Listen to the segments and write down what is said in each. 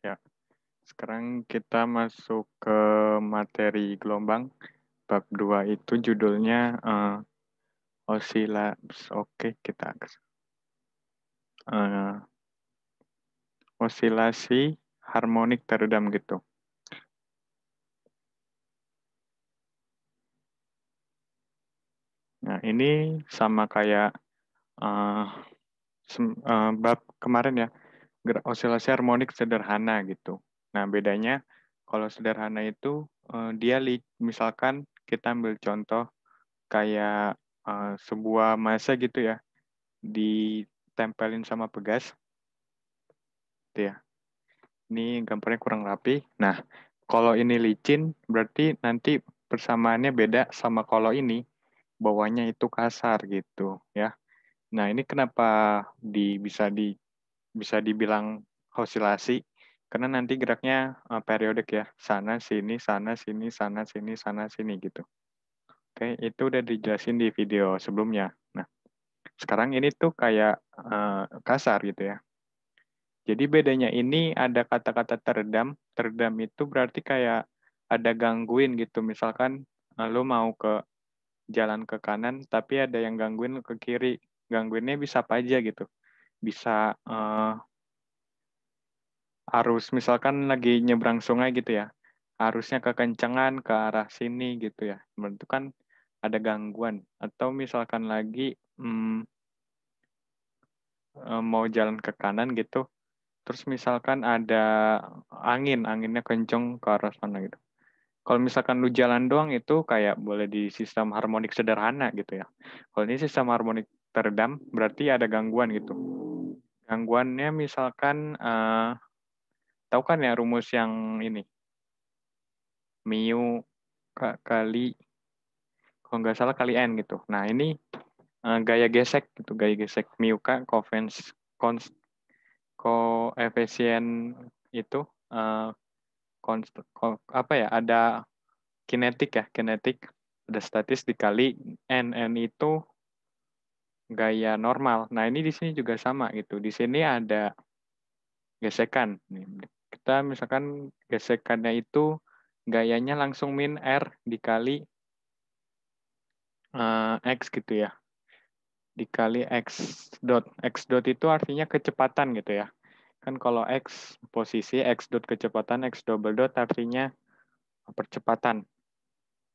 Ya, sekarang kita masuk ke materi gelombang. Bab 2 itu judulnya osilasi. Oke, kita eh, osilasi harmonik teredam gitu. Nah, ini sama kayak eh, bab kemarin ya, osilasi harmonik sederhana gitu. Nah, bedanya kalau sederhana itu dia misalkan kita ambil contoh kayak sebuah massa gitu ya, ditempelin sama pegas, gitu ya. Ini gambarnya kurang rapi. Nah, kalau ini licin, berarti nanti persamaannya beda sama kalau ini bawahnya itu kasar gitu ya. Nah, ini kenapa bisa dibilang osilasi? Karena nanti geraknya periodik ya, sana sini sana sini sana sini sana sini gitu. Oke, itu udah dijelasin di video sebelumnya. Nah, sekarang ini tuh kayak kasar gitu ya. Jadi bedanya ini ada kata-kata teredam. Teredam itu berarti kayak ada gangguin gitu. Misalkan lo mau ke jalan ke kanan, tapi ada yang gangguin ke kiri. Gangguinnya bisa apa aja gitu. Bisa arus, misalkan lagi nyebrang sungai gitu ya. Arusnya kekencangan ke arah sini gitu ya. Itu kan ada gangguan. Atau misalkan lagi mau jalan ke kanan gitu, terus misalkan ada anginnya kenceng ke arah sana gitu. Kalau misalkan lu jalan doang itu kayak boleh di sistem harmonik sederhana gitu ya. Kalau ini sistem harmonik teredam berarti ada gangguan gitu. Gangguannya misalkan tahu kan ya rumus yang ini mu kali kalau nggak salah kali n gitu. Nah ini gaya gesek gitu, gaya gesek mu k koefisien itu uh, apa ya, ada kinetik ya, kinetik, ada statis dikali n itu gaya normal. Nah, ini di sini juga sama gitu. Di sini ada gesekan. Kita misalkan gesekannya itu gayanya langsung min R dikali X gitu ya. Dikali X dot. X dot itu artinya kecepatan gitu ya. Kan kalau X posisi, X dot kecepatan, X double dot artinya percepatan.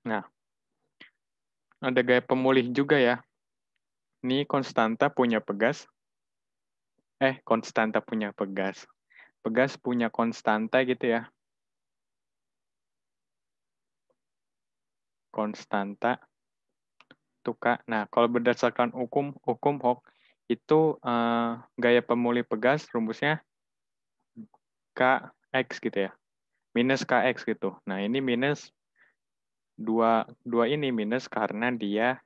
Nah, ada gaya pemulih juga ya. Ini konstanta punya pegas. Konstanta punya pegas. Pegas punya konstanta gitu ya. Konstanta tuka. Nah, kalau berdasarkan hukum Hooke itu gaya pemulih pegas rumusnya Kx gitu ya. Minus Kx gitu. Nah, ini minus dua ini minus karena dia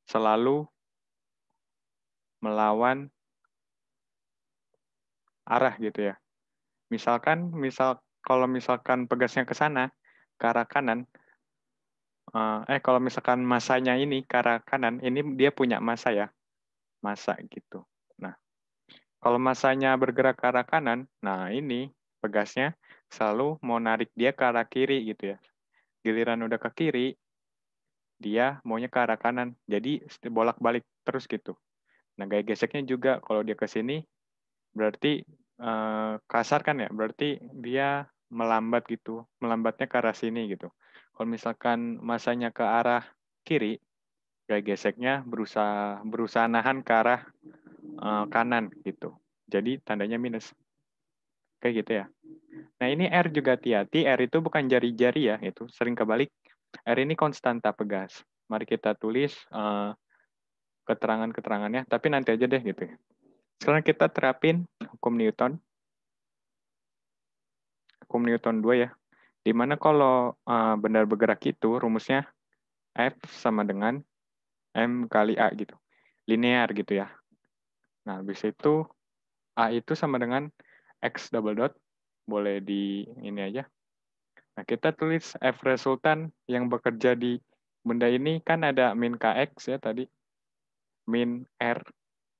selalu melawan arah gitu ya. Kalau misalkan pegasnya ke sana, ke arah kanan, kalau misalkan masanya ini ke arah kanan, ini dia punya massa ya, massa gitu. Nah, kalau masanya bergerak ke arah kanan, nah ini pegasnya selalu mau narik dia ke arah kiri gitu ya. Giliran udah ke kiri, dia maunya ke arah kanan. Jadi bolak-balik terus gitu. Nah, gaya geseknya juga kalau dia ke sini, berarti kasar kan ya, berarti dia melambat gitu, melambatnya ke arah sini gitu. Kalau misalkan masanya ke arah kiri, gaya geseknya berusaha nahan ke arah kanan gitu. Jadi tandanya minus. Kayak gitu ya. Nah ini R juga hati-hati, R itu bukan jari-jari ya, itu sering kebalik. R ini konstanta pegas. Mari kita tulis keterangan-keterangannya, tapi nanti aja deh gitu ya. Sekarang kita terapin hukum Newton. Hukum Newton 2 ya. Dimana kalau benda bergerak itu rumusnya F sama dengan M kali A gitu. Linear gitu ya. Nah, habis itu A itu sama dengan X double dot. Boleh di ini aja. Nah, kita tulis F resultan yang bekerja di benda ini kan ada min Kx ya tadi. Min R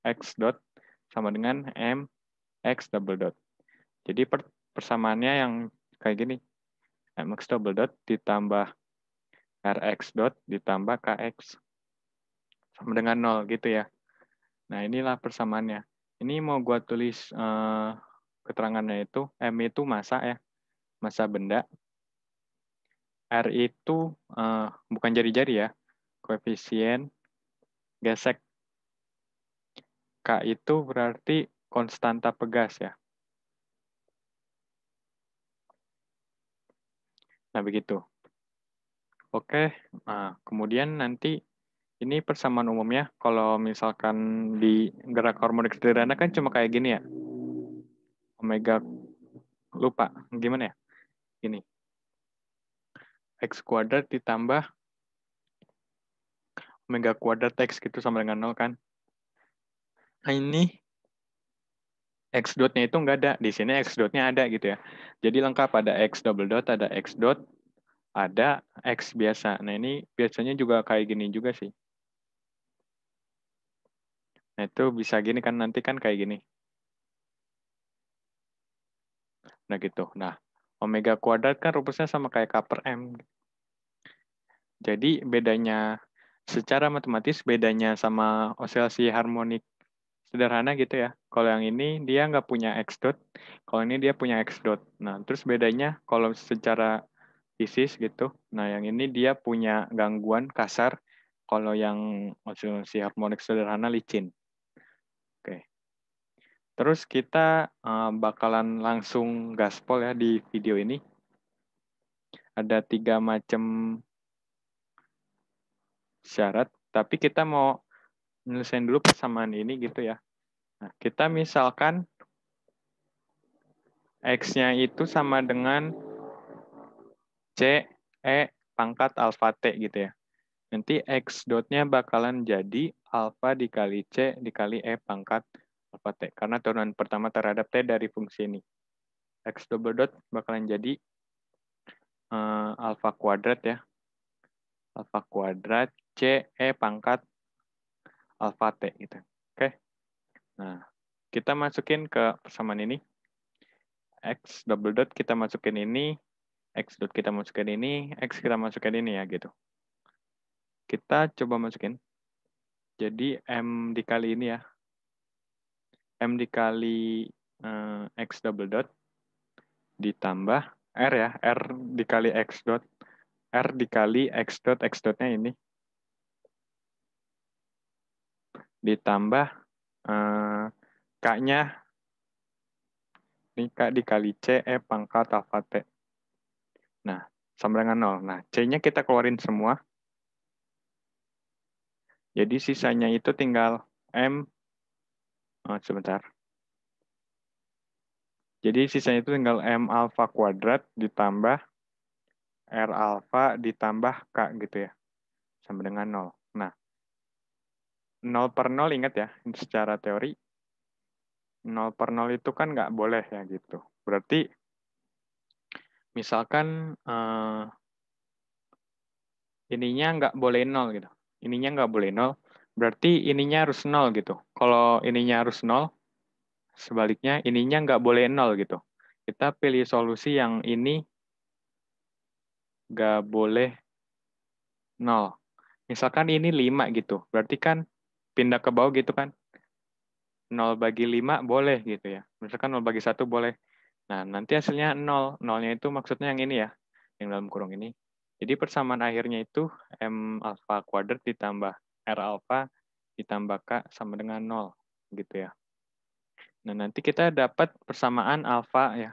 X dot sama dengan M X double dot. Jadi persamaannya yang kayak gini. Mx double dot ditambah Rx dot ditambah Kx sama dengan 0 gitu ya. Nah, inilah persamaannya. Ini mau gua tulis keterangannya itu, M itu massa ya, massa benda. R itu bukan jari-jari ya, koefisien gesek. K itu berarti konstanta pegas ya. Nah, begitu. Oke, nah, kemudian nanti ini persamaan umumnya, kalau misalkan di gerak harmonik sederhana kan cuma kayak gini ya. Omega, lupa, gimana ya? Gini, X kuadrat ditambah omega kuadrat X gitu sama dengan 0 kan. Nah, ini X dotnya itu nggak ada. Di sini X dotnya ada gitu ya. Jadi lengkap, ada X double dot, ada X dot, ada X biasa. Nah, ini biasanya juga kayak gini juga sih. Nah, itu bisa gini kan, nanti kan kayak gini. Nah, gitu. Nah, omega kuadrat kan rumusnya sama kayak K per M. Jadi bedanya, secara matematis bedanya sama oscillasi harmonik sederhana gitu ya. Kalau yang ini dia nggak punya X dot, kalau ini dia punya X dot. Nah, terus bedanya kalau secara fisis gitu, nah yang ini dia punya gangguan kasar, kalau yang oscillasi harmonik sederhana licin. Oke. Terus kita bakalan langsung gaspol ya di video ini. Ada 3 macam syarat, tapi kita mau nyelesain dulu persamaan ini gitu ya. Nah, kita misalkan X-nya itu sama dengan C, E, pangkat alfa T gitu ya. Nanti X dot-nya bakalan jadi alfa dikali C dikali E pangkat alfa T. Karena turunan pertama terhadap T dari fungsi ini. X double dot bakalan jadi alfa kuadrat ya. Alfa kuadrat C, E pangkat alfa T gitu. Oke. Nah, kita masukin ke persamaan ini. X double dot kita masukin ini, X dot kita masukin ini, X kita masukin ini ya gitu. Kita coba masukin. Jadi M dikali ini ya. M dikali X double dot ditambah R ya. R dikali X dot. R dikali X dot. X dotnya ini. Ditambah K-nya. Ini K dikali C, E pangkat alfa T. Nah, sama dengan 0. Nah, C-nya kita keluarin semua. Jadi sisanya itu tinggal M. Sebentar. Jadi sisanya itu tinggal M alfa kuadrat ditambah R alfa ditambah K gitu ya. Sama dengan 0. Nah, 0 per 0 ingat ya, secara teori 0 per 0 itu kan nggak boleh ya gitu. Berarti misalkan ininya nggak boleh 0 gitu. Ininya nggak boleh 0, berarti ininya harus 0 gitu. Kalau ininya harus 0, sebaliknya ininya nggak boleh 0 gitu. Kita pilih solusi yang ini nggak boleh 0. Misalkan ini 5 gitu, berarti kan pindah ke bawah gitu kan. 0 bagi 5 boleh gitu ya. Misalkan 0 bagi 1 boleh. Nah, nanti hasilnya 0. 0-nya itu maksudnya yang ini ya, yang dalam kurung ini. Jadi persamaan akhirnya itu M alfa kuadrat ditambah R alfa ditambah K sama dengan 0. Gitu ya. Nah, nanti kita dapat persamaan alfa ya.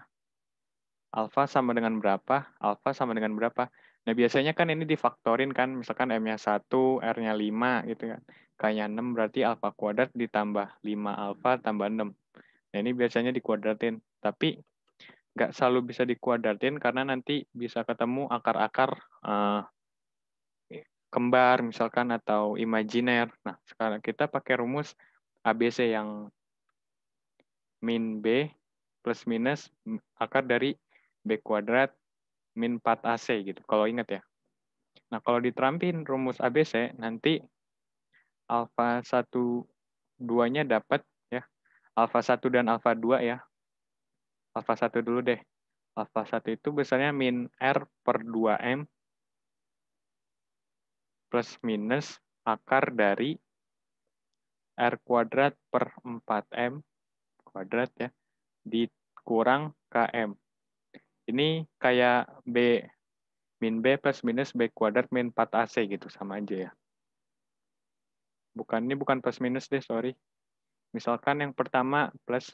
Alfa sama dengan berapa? Alfa sama dengan berapa? Nah, biasanya kan ini difaktorin kan, misalkan M-nya 1, R-nya 5 gitu kan. K-nya 6 berarti alfa kuadrat ditambah 5 alfa tambah 6. Nah, ini biasanya dikuadratin. Tapi nggak selalu bisa dikuadratin karena nanti bisa ketemu akar-akar kembar misalkan atau imajiner. Nah, sekarang kita pakai rumus ABC yang min B plus minus akar dari B kuadrat min 4AC gitu, kalau ingat ya. Nah, kalau diterampin rumus ABC, nanti alfa 1, 2-nya dapat ya. Alfa 1 dan alfa 2 ya. Alfa 1 dulu deh. Alfa 1 itu besarnya min R per 2M plus minus akar dari R kuadrat per 4M kuadrat ya, dikurang KM. Ini kayak min B plus minus B kuadrat min 4AC gitu, sama aja ya. Ini bukan plus minus deh, sorry. Misalkan yang pertama plus,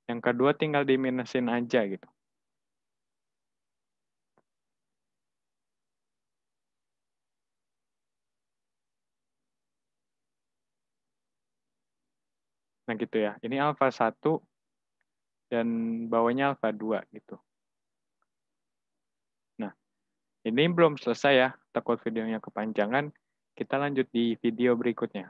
yang kedua tinggal diminusin aja gitu. Nah gitu ya, ini alfa 1 dan bawahnya alfa 2 gitu. Nah, ini belum selesai ya, takut videonya kepanjangan, kita lanjut di video berikutnya.